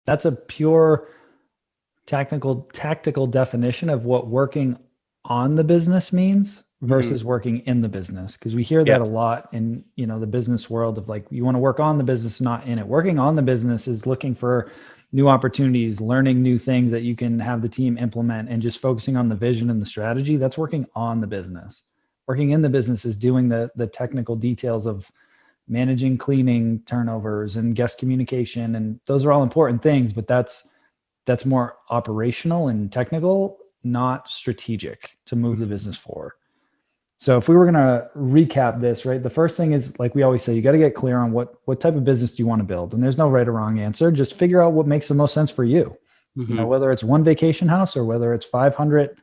That's a pure tactical definition of what working on the business means versus working in the business. Because we hear that a lot in, the business world of like, you want to work on the business, not in it. Working on the business is looking for new opportunities, learning new things that you can have the team implement, and just focusing on the vision and the strategy. That's working on the business. Working in the business is doing the technical details of managing cleaning turnovers and guest communication. And those are all important things, but that's more operational and technical, not strategic to move the business forward. So if we were going to recap this, right, the first thing is, like we always say, you got to get clear on what type of business do you want to build. And there's no right or wrong answer. Just figure out what makes the most sense for you. Whether it's one vacation house or whether it's 500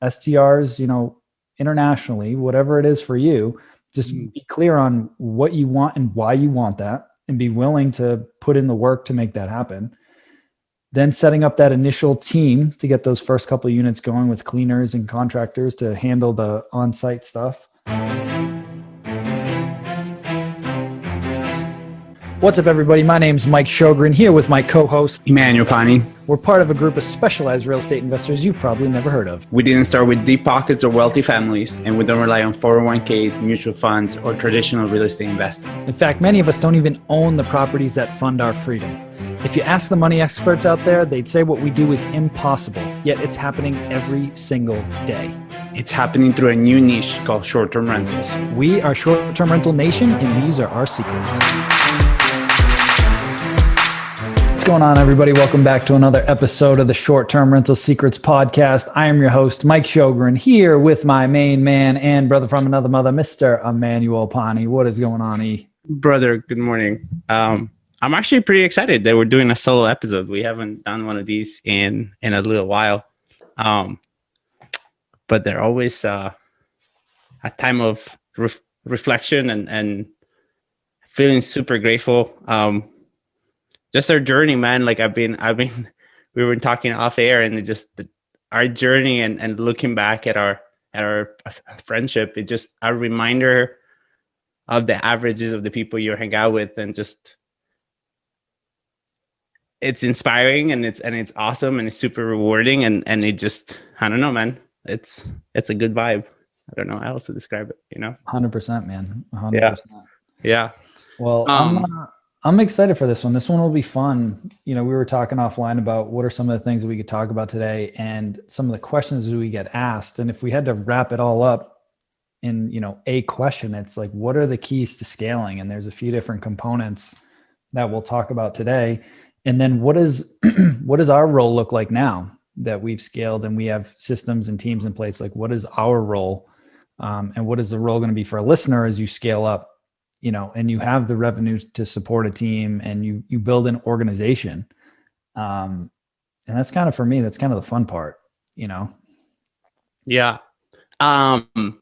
STRs, internationally, whatever it is for you, just be clear on what you want and why you want that, and be willing to put in the work to make that happen. Then setting up that initial team to get those first couple of units going with cleaners and contractors to handle the on-site stuff. What's up, everybody? My name's Mike Sjogren, here with my co-host Emanuele Pani. We're part of a group of specialized real estate investors you've probably never heard of. We didn't start with deep pockets or wealthy families, and we don't rely on 401ks, mutual funds, or traditional real estate investing. In fact, many of us don't even own the properties that fund our freedom. If you ask the money experts out there, they'd say what we do is impossible, yet it's happening every single day. It's happening through a new niche called short-term rentals. We are Short-Term Rental Nation, and these are our secrets. What's going on, everybody? Welcome back to another episode of the Short-Term Rental Secrets podcast. I am your host, Mike Sjogren, here with my main man and brother from another mother, Mr. Emanuele Pani. What is going on, E? Brother, good morning. I'm actually pretty excited that we're doing a solo episode. We haven't done one of these in a little while. But they're always a time of reflection and feeling super grateful. Just our journey, man. Like we were talking off air, and our journey and looking back at our friendship, it's just a reminder of the averages of the people you hang out with, and just it's inspiring and it's awesome and it's super rewarding and it just, I don't know, man. It's a good vibe. I don't know how else to describe it, 100%, man. 100%. Yeah. Well, I'm excited for this one. This one will be fun. We were talking offline about what are some of the things that we could talk about today and some of the questions that we get asked. And if we had to wrap it all up in, a question, it's like, what are the keys to scaling? And there's a few different components that we'll talk about today. And then what does our role look like now that we've scaled and we have systems and teams in place? Like, what is our role? And what is the role going to be for a listener as you scale up, and you have the revenues to support a team and you build an organization. And that's kind of, for me, that's kind of the fun part, Yeah. I'm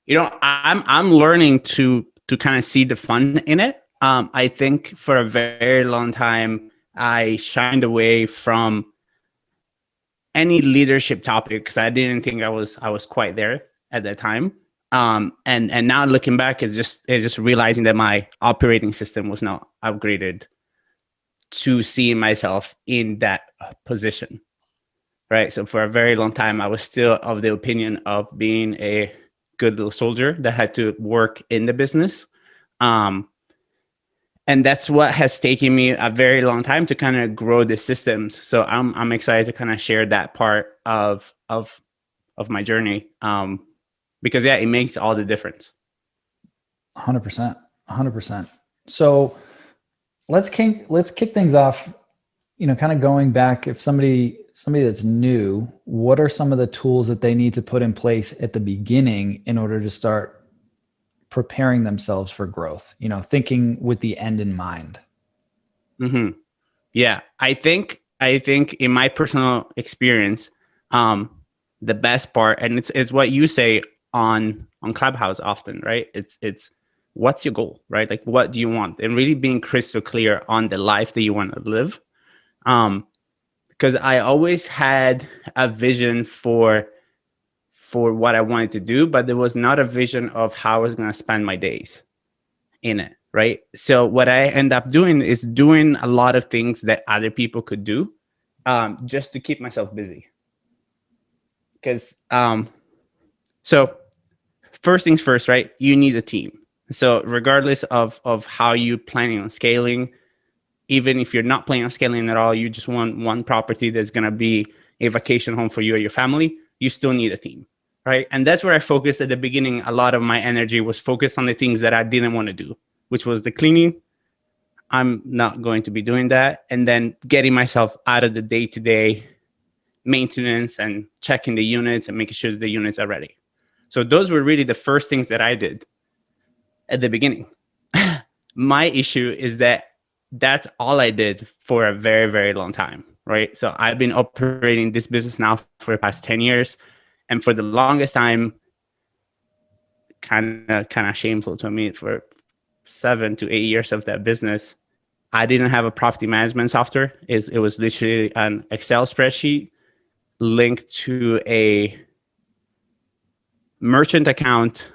learning to kind of see the fun in it. I think for a very long time, I shined away from any leadership topic because I didn't think I was quite there at that time. And now looking back, it's just realizing that my operating system was not upgraded to seeing myself in that position, right? So for a very long time, I was still of the opinion of being a good little soldier that had to work in the business. And that's what has taken me a very long time to kind of grow the systems. So I'm excited to kind of share that part of my journey. Because it makes all the difference. 100%. So let's kick things off, kind of going back. If somebody that's new, what are some of the tools that they need to put in place at the beginning in order to start preparing themselves for growth, thinking with the end in mind? Mm-hmm. Yeah. I think in my personal experience, the best part, and it's what you say on Clubhouse often, right? It's what's your goal, right? Like, what do you want? And really being crystal clear on the life that you want to live. Because I always had a vision for what I wanted to do, but there was not a vision of how I was going to spend my days in it, right? So what I end up doing is doing a lot of things that other people could do, just to keep myself busy. Because so first things first, right? You need a team. So regardless of how you planning on scaling, even if you're not planning on scaling at all, you just want one property that's going to be a vacation home for you or your family, you still need a team, right? And that's where I focused at the beginning. A lot of my energy was focused on the things that I didn't want to do, which was the cleaning. I'm not going to be doing that. And then getting myself out of the day-to-day maintenance and checking the units and making sure that the units are ready. So those were really the first things that I did at the beginning. My issue is that that's all I did for a very, very long time, right? So I've been operating this business now for the past 10 years. And for the longest time, kind of shameful to me, for 7 to 8 years of that business, I didn't have a property management software. It was literally an Excel spreadsheet linked to a merchant account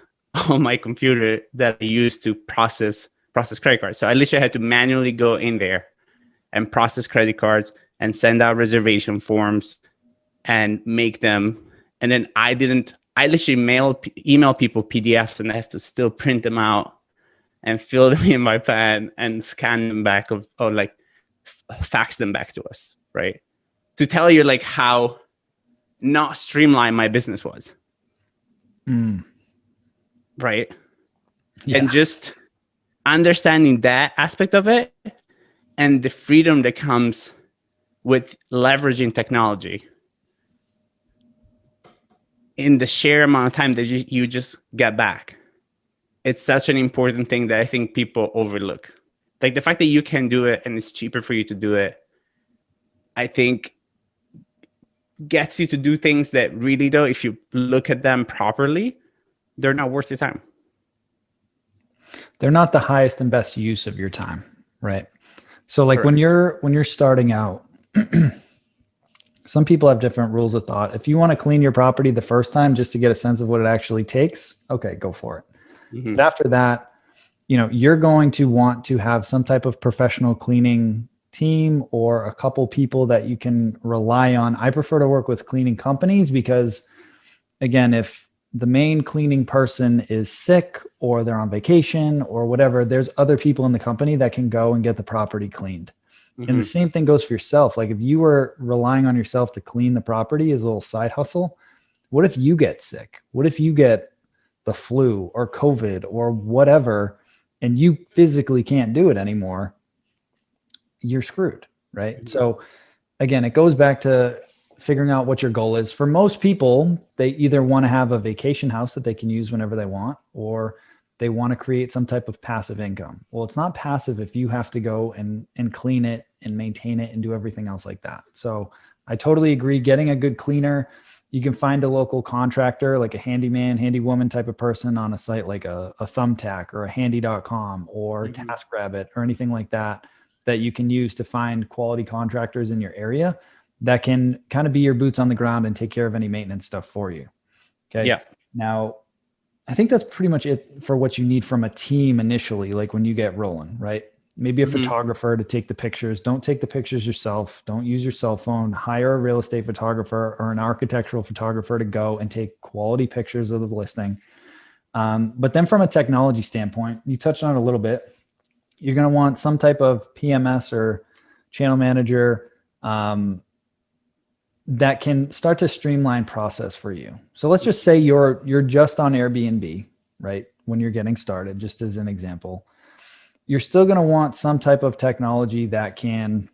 on my computer that I used to process credit cards. So I literally had to manually go in there and process credit cards and send out reservation forms and make them. And then I literally email people PDFs, and I have to still print them out and fill them in my pen and scan them back or like fax them back to us, right? To tell you like how not streamlined my business was. Right. Yeah. And just understanding that aspect of it and the freedom that comes with leveraging technology in the sheer amount of time that you just get back. It's such an important thing that I think people overlook. Like the fact that you can do it and it's cheaper for you to do it, I think gets you to do things that really, though, if you look at them properly, they're not worth your time. They're not the highest and best use of your time, right? So like when you're starting out, some people have different rules of thought. If you want to clean your property the first time just to get a sense of what it actually takes, okay, go for it. Mm-hmm. But after that, you're going to want to have some type of professional cleaning team or a couple people that you can rely on. I prefer to work with cleaning companies because, again, if the main cleaning person is sick or they're on vacation or whatever, there's other people in the company that can go and get the property cleaned. Mm-hmm. And the same thing goes for yourself. Like if you were relying on yourself to clean the property as a little side hustle, what if you get sick? What if you get the flu or COVID or whatever, and you physically can't do it anymore? You're screwed, right? Mm-hmm. So again, it goes back to figuring out what your goal is. For most people, they either want to have a vacation house that they can use whenever they want, or they want to create some type of passive income. Well, it's not passive if you have to go and clean it and maintain it and do everything else like that. So I totally agree. Getting a good cleaner, you can find a local contractor, like a handyman, handywoman type of person on a site like a Thumbtack or a handy.com or mm-hmm. TaskRabbit or anything like that you can use to find quality contractors in your area that can kind of be your boots on the ground and take care of any maintenance stuff for you. Okay. Yeah. Now, I think that's pretty much it for what you need from a team initially, like when you get rolling, right? Maybe a mm-hmm. photographer to take the pictures. Don't take the pictures yourself. Don't use your cell phone. Hire a real estate photographer or an architectural photographer to go and take quality pictures of the listing. But then from a technology standpoint, you touched on it a little bit. You're going to want some type of PMS or channel manager that can start to streamline process for you. So let's just say you're just on Airbnb, right? When you're getting started, just as an example, you're still going to want some type of technology that can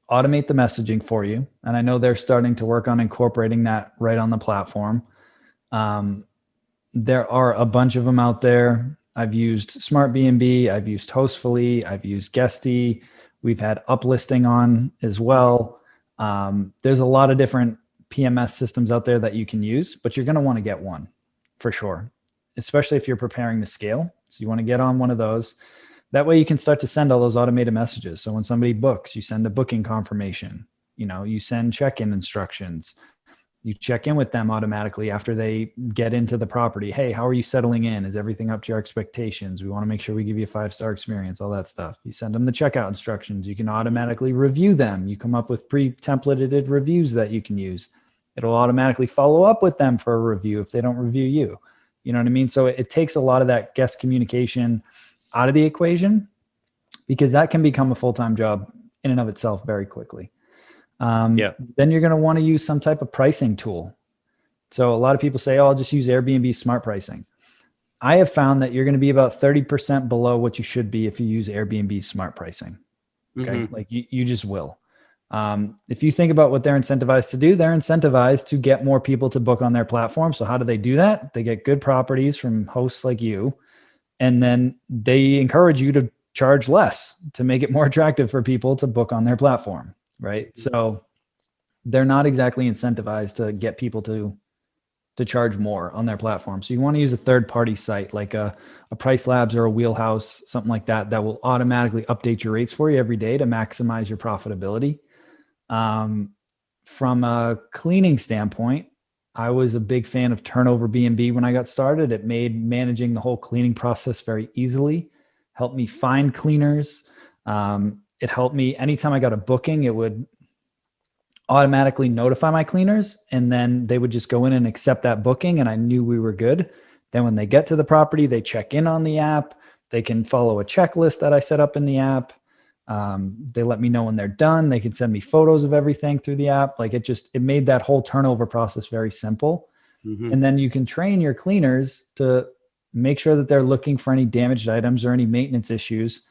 automate the messaging for you. And I know they're starting to work on incorporating that right on the platform. There are a bunch of them out there. I've used Smart B&B. I've used Hostfully. I've used Guesty. We've had Uplisting on as well. There's a lot of different PMS systems out there that you can use, but you're going to want to get one for sure, especially if you're preparing to scale. So you want to get on one of those. That way you can start to send all those automated messages. So when somebody books, you send a booking confirmation, you send check-in instructions. You check in with them automatically after they get into the property. Hey, how are you settling in? Is everything up to your expectations? We want to make sure we give you a 5-star experience, all that stuff. You send them the checkout instructions. You can automatically review them. You come up with pre-templated reviews that you can use. It'll automatically follow up with them for a review if they don't review you. You know what I mean? So it takes a lot of that guest communication out of the equation, because that can become a full-time job in and of itself very quickly. Then you're going to want to use some type of pricing tool. So a lot of people say, oh, I'll just use Airbnb smart pricing. I have found that you're going to be about 30% below what you should be if you use Airbnb smart pricing. Okay. Like you just will. If you think about what they're incentivized to do, they're incentivized to get more people to book on their platform. So how do they do that? They get good properties from hosts like you, and then they encourage you to charge less to make it more attractive for people to book on their platform. Right. So they're not exactly incentivized to get people to charge more on their platform. So you want to use a third-party site like a Price Labs or a Wheelhouse, something like that, that will automatically update your rates for you every day to maximize your profitability. From a cleaning standpoint, I was a big fan of Turnover B&B when I got started. It made managing the whole cleaning process very easily, helped me find cleaners. It helped me anytime I got a booking, it would automatically notify my cleaners, and then they would just go in and accept that booking, and I knew we were good. Then when they get to the property, they check in on the app. They can follow a checklist that I set up in the app. They let me know when they're done. They can send me photos of everything through the app. Like it made that whole turnover process very simple. And then you can train your cleaners to make sure that they're looking for any damaged items or any maintenance issues,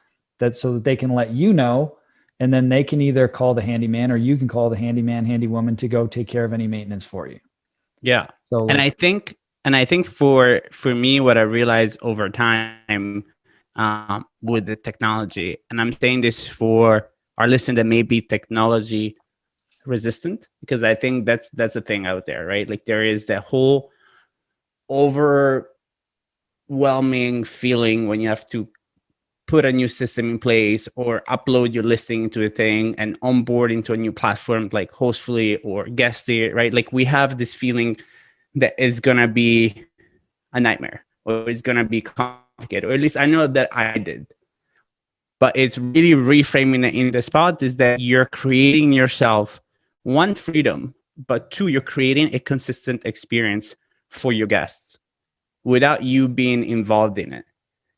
so that they can let you know, and then they can either call the handyman or you can call the handyman, handywoman to go take care of any maintenance for you. Yeah. So and I think for me, what I realized over time with the technology, and I'm saying this for our listener that may be technology resistant, because I think that's a thing out there, right? Like there is that whole overwhelming feeling when you have to put a new system in place or upload your listing into a thing and onboard into a new platform like Hostfully or Guestly, right? Like we have this feeling that it's going to be a nightmare or it's going to be complicated, or at least I know that I did. But it's really reframing it in the spot is that you're creating yourself, one, freedom, but two, you're creating a consistent experience for your guests without you being involved in it.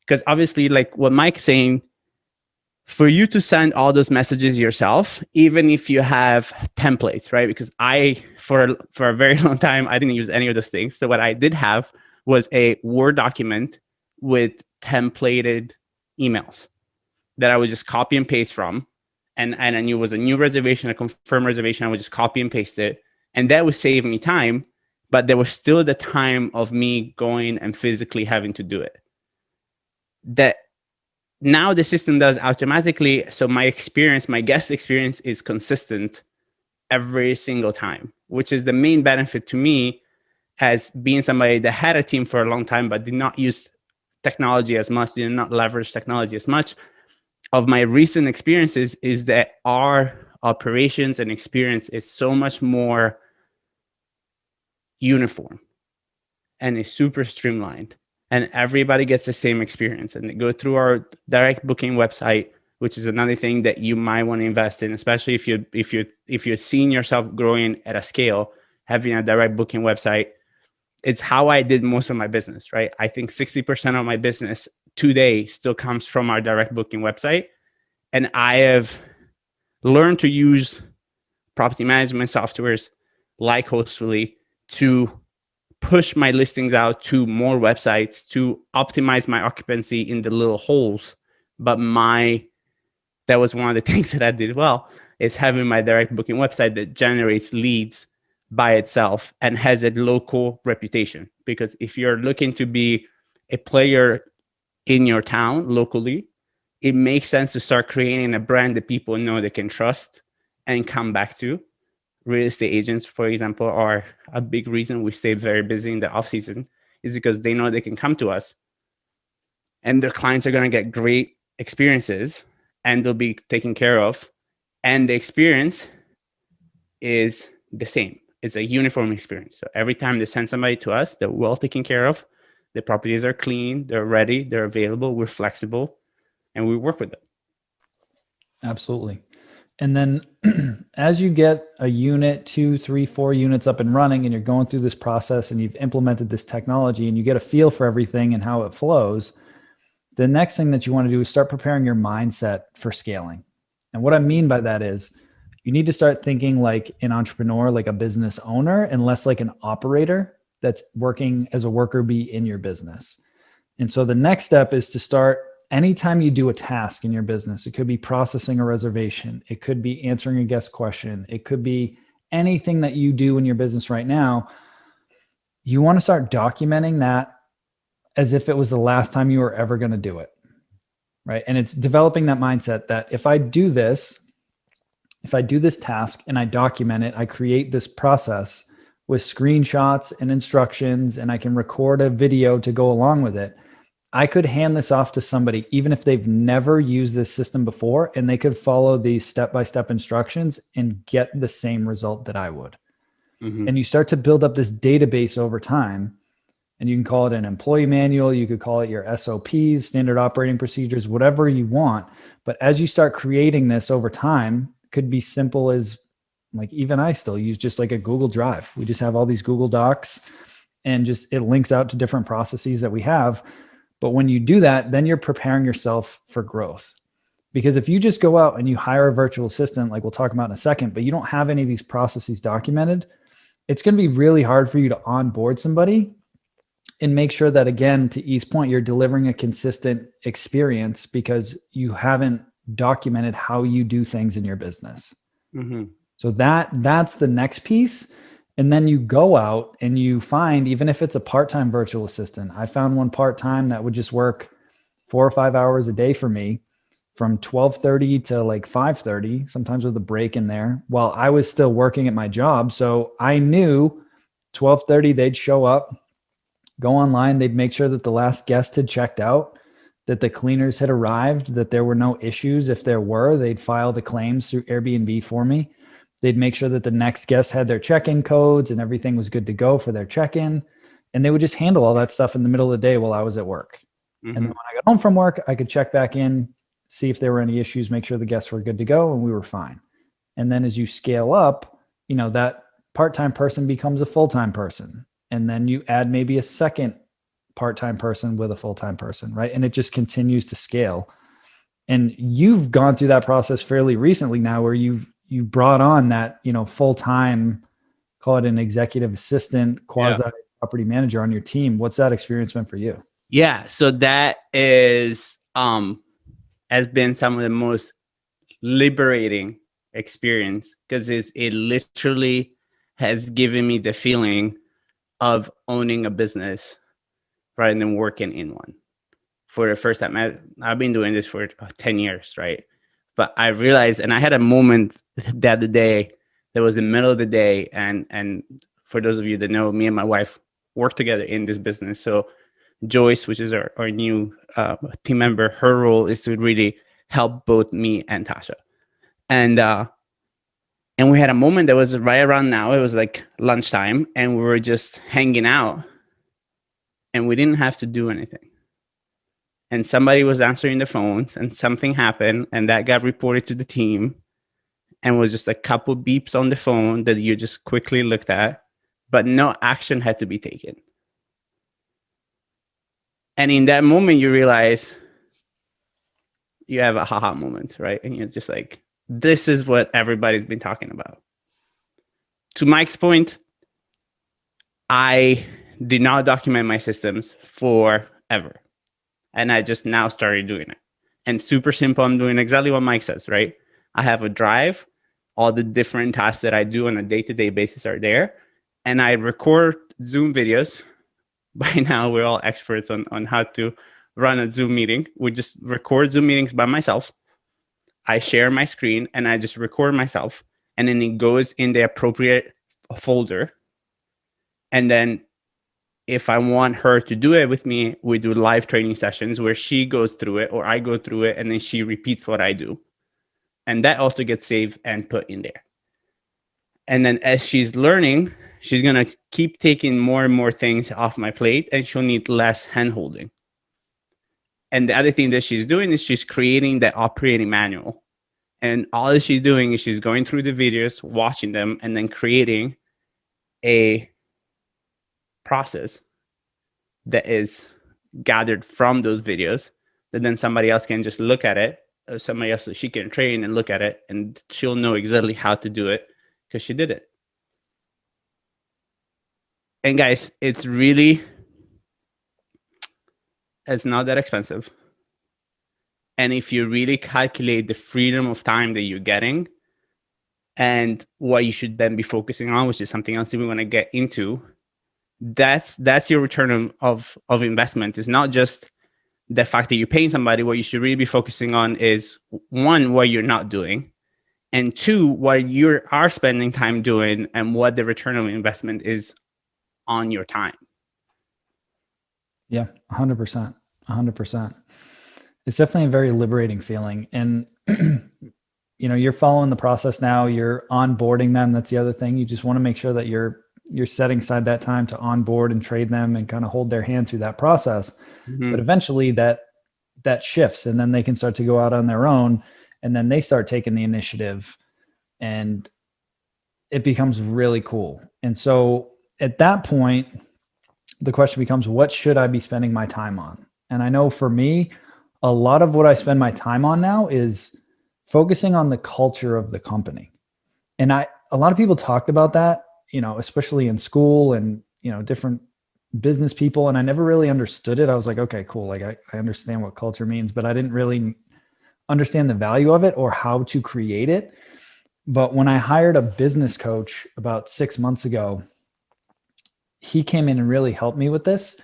Because obviously, like what Mike's saying, for you to send all those messages yourself, even if you have templates, right? Because for a very long time, I didn't use any of those things. So what I did have was a Word document with templated emails that I would just copy and paste from. And I knew it was a new reservation, a confirmed reservation. I would just copy and paste it. And that would save me time. But there was still the time of me going and physically having to do it. That now the system does automatically. So my guest experience is consistent every single time, which is the main benefit to me as being somebody that had a team for a long time, but did not use technology as much, did not leverage technology as much. Of my recent experiences is that our operations and experience is so much more uniform and is super streamlined. And everybody gets the same experience, and they go through our direct booking website, which is another thing that you might want to invest in, especially if you're seeing yourself growing at a scale. Having a direct booking website, it's how I did most of my business, right? I think 60% of my business today still comes from our direct booking website, and I have learned to use property management softwares like Hostfully to push my listings out to more websites to optimize my occupancy in the little holes. But that was one of the things that I did well, is having my direct booking website that generates leads by itself and has a local reputation. Because if you're looking to be a player in your town locally, it makes sense to start creating a brand that people know they can trust and come back to. Real estate agents, for example, are a big reason we stay very busy in the off season, is because they know they can come to us and their clients are going to get great experiences and they'll be taken care of. And the experience is the same. it's a uniform experience. So every time they send somebody to us, they're well taken care of. The properties are clean, they're ready, they're available, we're flexible, and we work with them. Absolutely. And then as you get a unit, 2, 3, 4 units up and running, and you're going through this process and you've implemented this technology and you get a feel for everything and how it flows, the next thing that you want to do is start preparing your mindset for scaling. And what I mean by that is you need to start thinking like an entrepreneur, like a business owner, and less like an operator that's working as a worker bee in your business. And so the next step is to start, anytime you do a task in your business, it could be processing a reservation, it could be answering a guest question, it could be anything that you do in your business right now, you want to start documenting that as if it was the last time you were ever going to do it, right? And it's developing that mindset that if I do this task and I document it, I create this process with screenshots and instructions, and I can record a video to go along with it, I could hand this off to somebody, even if they've never used this system before, and they could follow these step-by-step instructions and get the same result that I would. Mm-hmm. And you start to build up this database over time, and you can call it an employee manual. You could call it your SOPs, standard operating procedures, whatever you want. But as you start creating this over time, it could be simple as, like, even I still use just like a Google Drive. We just have all these Google Docs, and just it links out to different processes that we have. But when you do that, then you're preparing yourself for growth. Because if you just go out and you hire a virtual assistant, like we'll talk about in a second, but you don't have any of these processes documented, it's going to be really hard for you to onboard somebody and make sure that, again, to E's point, you're delivering a consistent experience because you haven't documented how you do things in your business. Mm-hmm. So that's the next piece. And then you go out and you find, even if it's a part-time virtual assistant, I found one part-time that would just work 4 or 5 hours a day for me from 12:30 to like 5:30, sometimes with a break in there, while I was still working at my job. So I knew 12:30 they'd show up, go online, they'd make sure that the last guest had checked out, that the cleaners had arrived, that there were no issues. If there were, they'd file the claims through Airbnb for me. They'd make sure that the next guest had their check-in codes and everything was good to go for their check-in. And they would just handle all that stuff in the middle of the day while I was at work. Mm-hmm. And then when I got home from work, I could check back in, see if there were any issues, make sure the guests were good to go, and we were fine. And then as you scale up, that part-time person becomes a full-time person. And then you add maybe a second part-time person with a full-time person, right? And it just continues to scale. And you've gone through that process fairly recently now, where you brought on that, full-time, call it an executive assistant, quasi property manager on your team. What's that experience been for you? Yeah. So that is, has been some of the most liberating experience, because it literally has given me the feeling of owning a business rather than working in one. For the first time, I've been doing this for 10 years, right? But I realized, and I had a moment the other day that was in the middle of the day. And for those of you that know, me and my wife work together in this business. So Joyce, which is our new team member, her role is to really help both me and Tasha. And we had a moment that was right around now. It was like lunchtime, and we were just hanging out, and we didn't have to do anything. And somebody was answering the phones, and something happened, and that got reported to the team, and was just a couple beeps on the phone that you just quickly looked at, but no action had to be taken. And in that moment, you realize you have a haha moment, right? And you're just like, this is what everybody's been talking about. To Mike's point, I did not document my systems forever. And I just now started doing it. And super simple, I'm doing exactly what Mike says, right? I have a drive. All the different tasks that I do on a day-to-day basis are there. And I record Zoom videos. By now, we're all experts on how to run a Zoom meeting. We just record Zoom meetings by myself. I share my screen and I just record myself. And then it goes in the appropriate folder. And then if I want her to do it with me, we do live training sessions where she goes through it or I go through it, and then she repeats what I do. And that also gets saved and put in there. And then as she's learning, she's going to keep taking more and more things off my plate, and she'll need less hand holding. And the other thing that she's doing is she's creating the operating manual. And all she's doing is she's going through the videos, watching them, and then creating a process that is gathered from those videos that then somebody else can just look at it, or somebody else that she can train and look at it, and she'll know exactly how to do it because she did it. And guys, it's not that expensive. And if you really calculate the freedom of time that you're getting and what you should then be focusing on, which is something else that we want to get into, that's your return of investment. It's not just the fact that you're paying somebody. What you should really be focusing on is, one, what you're not doing, and two, what you are spending time doing and what the return of investment is on your time. Yeah, 100%. 100%. It's definitely a very liberating feeling. And, you're following the process now, you're onboarding them. That's the other thing. You just want to make sure that you're setting aside that time to onboard and trade them and kind of hold their hand through that process. Mm-hmm. But eventually that shifts, and then they can start to go out on their own, and then they start taking the initiative, and it becomes really cool. And so at that point, the question becomes, what should I be spending my time on? And I know for me, a lot of what I spend my time on now is focusing on the culture of the company. And a lot of people talked about that, especially in school and, different business people. And I never really understood it. I was like, okay, cool. Like I understand what culture means, but I didn't really understand the value of it or how to create it. But when I hired a business coach about 6 months ago, he came in and really helped me with this.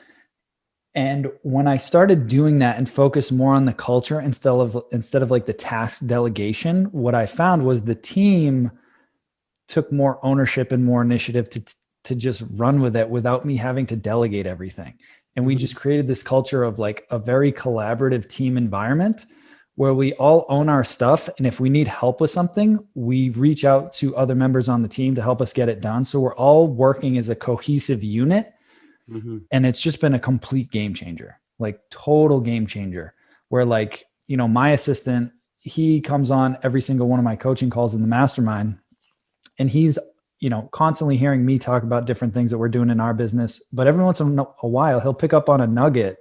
And when I started doing that and focus more on the culture instead of like the task delegation, what I found was the team took more ownership and more initiative to just run with it without me having to delegate everything. And we just created this culture of like a very collaborative team environment where we all own our stuff. And if we need help with something, we reach out to other members on the team to help us get it done. So we're all working as a cohesive unit. Mm-hmm. And it's just been a complete game changer, like total game changer, where like, my assistant, he comes on every single one of my coaching calls in the mastermind, and he's, constantly hearing me talk about different things that we're doing in our business. But every once in a while, he'll pick up on a nugget.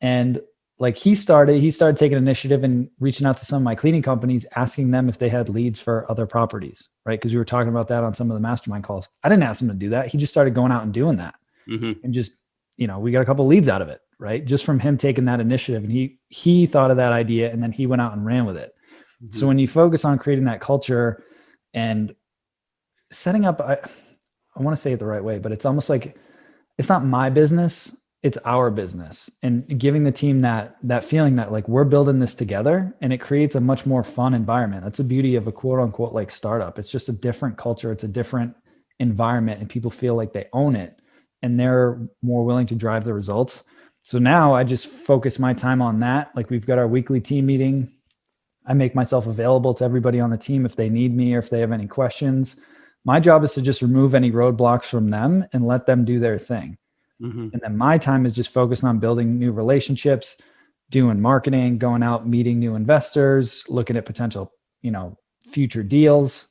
And like he started taking initiative and reaching out to some of my cleaning companies, asking them if they had leads for other properties, right? Because we were talking about that on some of the mastermind calls. I didn't ask him to do that. He just started going out and doing that. Mm-hmm. And just, we got a couple of leads out of it, right? Just from him taking that initiative. And he thought of that idea, and then he went out and ran with it. Mm-hmm. So when you focus on creating that culture and setting up, I want to say it the right way, but it's almost like it's not my business, it's our business, and giving the team that feeling that like we're building this together, and it creates a much more fun environment. That's the beauty of a quote unquote like startup. It's just a different culture. It's a different environment, and people feel like they own it, and they're more willing to drive the results. So now I just focus my time on that. Like we've got our weekly team meeting. I make myself available to everybody on the team if they need me or if they have any questions. My job is to just remove any roadblocks from them and let them do their thing. Mm-hmm. And then my time is just focused on building new relationships, doing marketing, going out, meeting new investors, looking at potential, future deals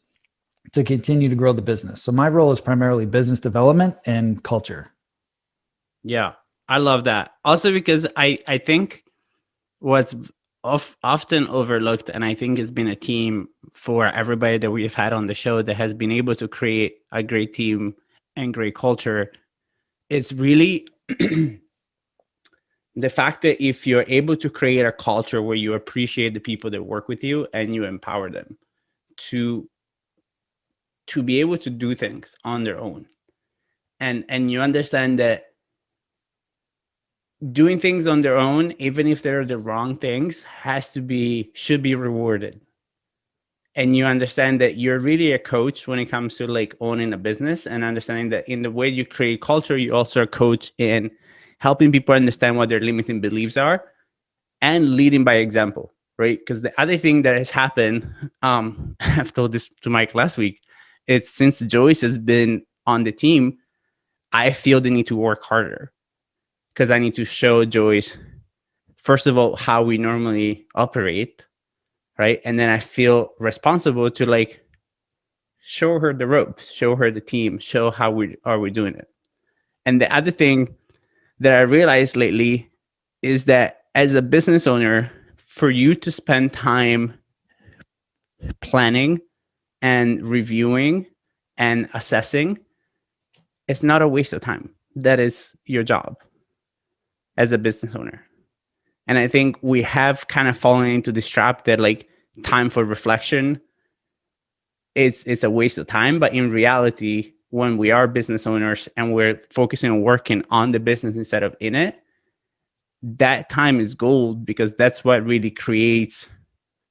to continue to grow the business. So my role is primarily business development and culture. Yeah, I love that. Also, because I think what's often overlooked, and I think it's been a team for everybody that we've had on the show that has been able to create a great team and great culture, it's really the fact that if you're able to create a culture where you appreciate the people that work with you and you empower them to be able to do things on their own, and you understand that doing things on their own, even if they're the wrong things, should be rewarded. And you understand that you're really a coach when it comes to like owning a business, and understanding that in the way you create culture, you also are a coach in helping people understand what their limiting beliefs are and leading by example, right? Because the other thing that has happened, I've told this to Mike last week, It's since Joyce has been on the team, I feel the need to work harder because I need to show Joyce, first of all, how we normally operate, right? And then I feel responsible to like show her the ropes, show her the team, show how we're doing it. And the other thing that I realized lately is that as a business owner, for you to spend time planning and reviewing and assessing, it's not a waste of time. That is your job as a business owner. And I think we have kind of fallen into this trap that like time for reflection, it's a waste of time. But in reality, when we are business owners and we're focusing on working on the business instead of in it, that time is gold, because that's what really creates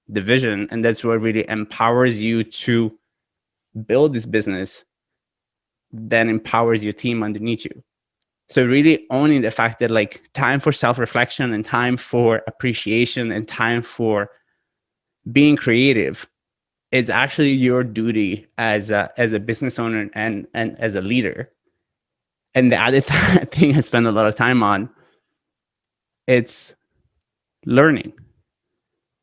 the vision, and that's what really empowers you to build this business, then empowers your team underneath you. So really owning the fact that like time for self-reflection and time for appreciation and time for being creative is actually your duty as a business owner and as a leader. And the other thing I spend a lot of time on, it's learning,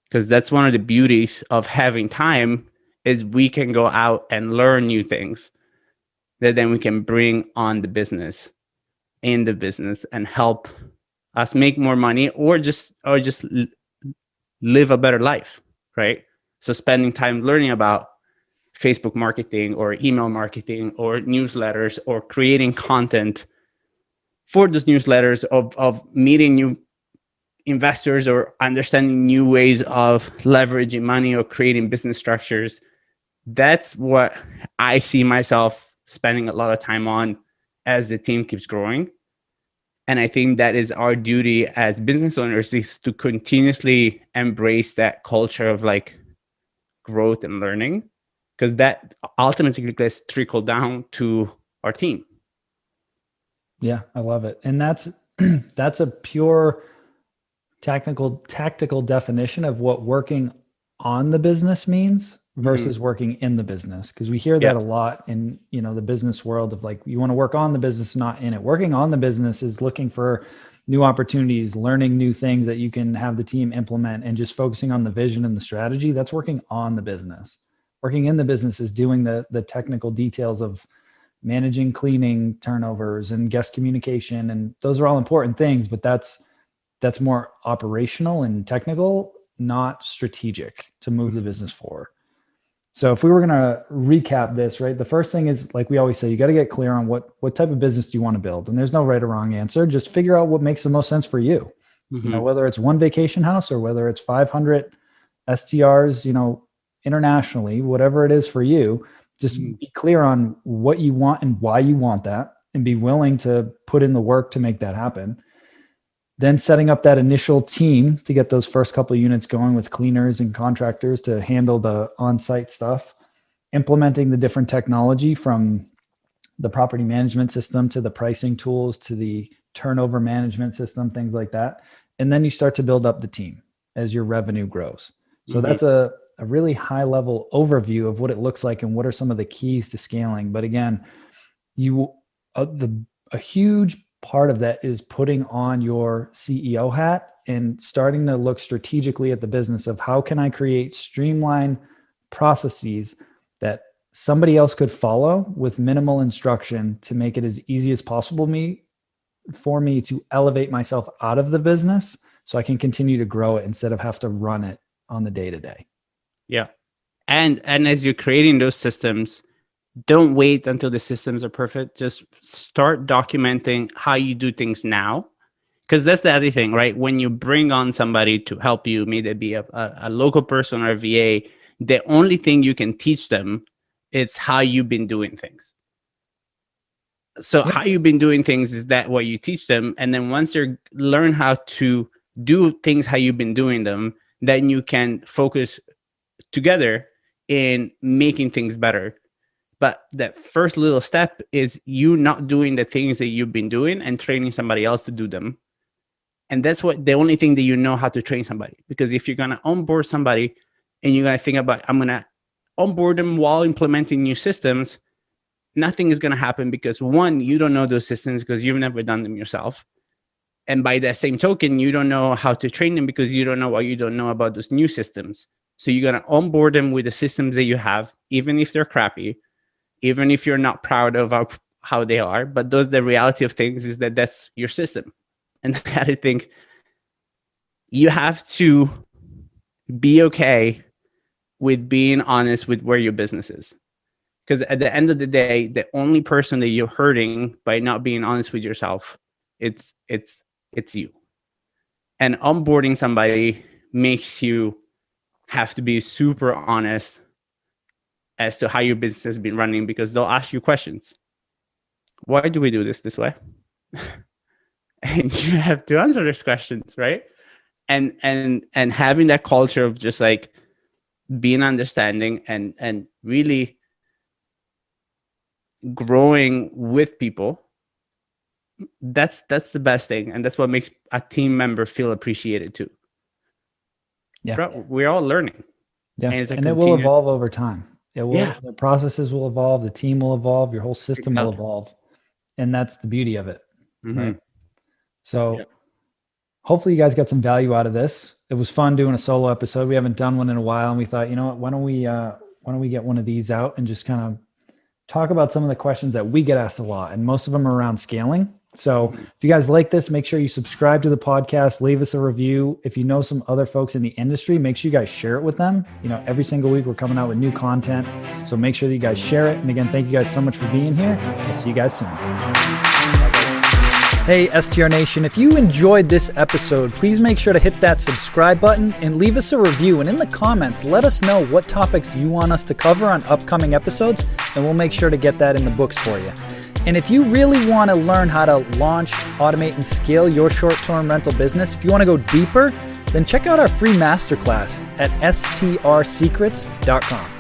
because that's one of the beauties of having time, is we can go out and learn new things that then we can bring on the business, in the business, and help us make more money or just live a better life, right? So spending time learning about Facebook marketing or email marketing or newsletters or creating content for those newsletters, of meeting new investors or understanding new ways of leveraging money or creating business structures. That's what I see myself spending a lot of time on as the team keeps growing. And I think that is our duty as business owners, is to continuously embrace that culture of like growth and learning, because that ultimately gets trickled down to our team. Yeah, I love it. And that's that's a pure tactical definition of what working on the business means versus working in the business, because we hear that a lot in the business world of like, you want to work on the business, not in it. Working on the business is looking for new opportunities, learning new things that you can have the team implement, and just focusing on the vision and the strategy. That's working on the business. Working in the business is doing the technical details of managing cleaning turnovers and guest communication, and those are all important things, but that's more operational and technical, not strategic to move the business forward. So if we were going to recap this, right, the first thing is, like we always say, you got to get clear on what type of business do you want to build. And there's no right or wrong answer. Just figure out what makes the most sense for you. Whether it's one vacation house or whether it's 500 STRs, internationally, whatever it is for you, just be clear on what you want and why you want that, and be willing to put in the work to make that happen. Then setting up that initial team to get those first couple of units going with cleaners and contractors to handle the on-site stuff, implementing the different technology from the property management system to the pricing tools to the turnover management system, things like that. And then you start to build up the team as your revenue grows. So that's a really high level overview of what it looks like and what are some of the keys to scaling. But again, a huge part of that is putting on your CEO hat and starting to look strategically at the business of, how can I create streamline processes that somebody else could follow with minimal instruction to make it as easy as possible for me to elevate myself out of the business so I can continue to grow it instead of have to run it on the day-to-day. Yeah. And as you're creating those systems, don't wait until the systems are perfect. Just start documenting how you do things now. Because that's the other thing, right? When you bring on somebody to help you, may it be a local person or a VA, the only thing you can teach them is how you've been doing things. So how you've been doing things is that what you teach them. And then once you learn how to do things how you've been doing them, then you can focus together in making things better. But that first little step is you not doing the things that you've been doing and training somebody else to do them. And that's the only thing that you know how to train somebody. Because if you're going to onboard somebody and you're going to think about, I'm going to onboard them while implementing new systems, nothing is going to happen because one, you don't know those systems because you've never done them yourself. And by that same token, you don't know how to train them because you don't know what you don't know about those new systems. So you're going to onboard them with the systems that you have, even if they're crappy, even if you're not proud of how they are. But the reality of things is that that's your system. And I think you have to be okay with being honest with where your business is. Because at the end of the day, the only person that you're hurting by not being honest with yourself, it's you. And onboarding somebody makes you have to be super honest as to how your business has been running, because they'll ask you questions. Why do we do this way? And you have to answer those questions, right? And having that culture of just like being understanding and really growing with people, that's the best thing, and that's what makes a team member feel appreciated too. Yeah, we're all learning. Yeah, and it will evolve over time. It will. The processes will evolve. The team will evolve. Your whole system will evolve, and that's the beauty of it. Right. So, hopefully, you guys got some value out of this. It was fun doing a solo episode. We haven't done one in a while, and we thought, you know what? Why don't we get one of these out and just kind of talk about some of the questions that we get asked a lot, and most of them are around scaling. So if you guys like this, make sure you subscribe to the podcast, leave us a review. If you know some other folks in the industry, make sure you guys share it with them. You know, every single week we're coming out with new content. So make sure that you guys share it. And again, thank you guys so much for being here. We'll see you guys soon. Hey, STR Nation, if you enjoyed this episode, please make sure to hit that subscribe button and leave us a review. And in the comments, let us know what topics you want us to cover on upcoming episodes, and we'll make sure to get that in the books for you. And if you really want to learn how to launch, automate, and scale your short-term rental business, if you want to go deeper, then check out our free masterclass at strsecrets.com.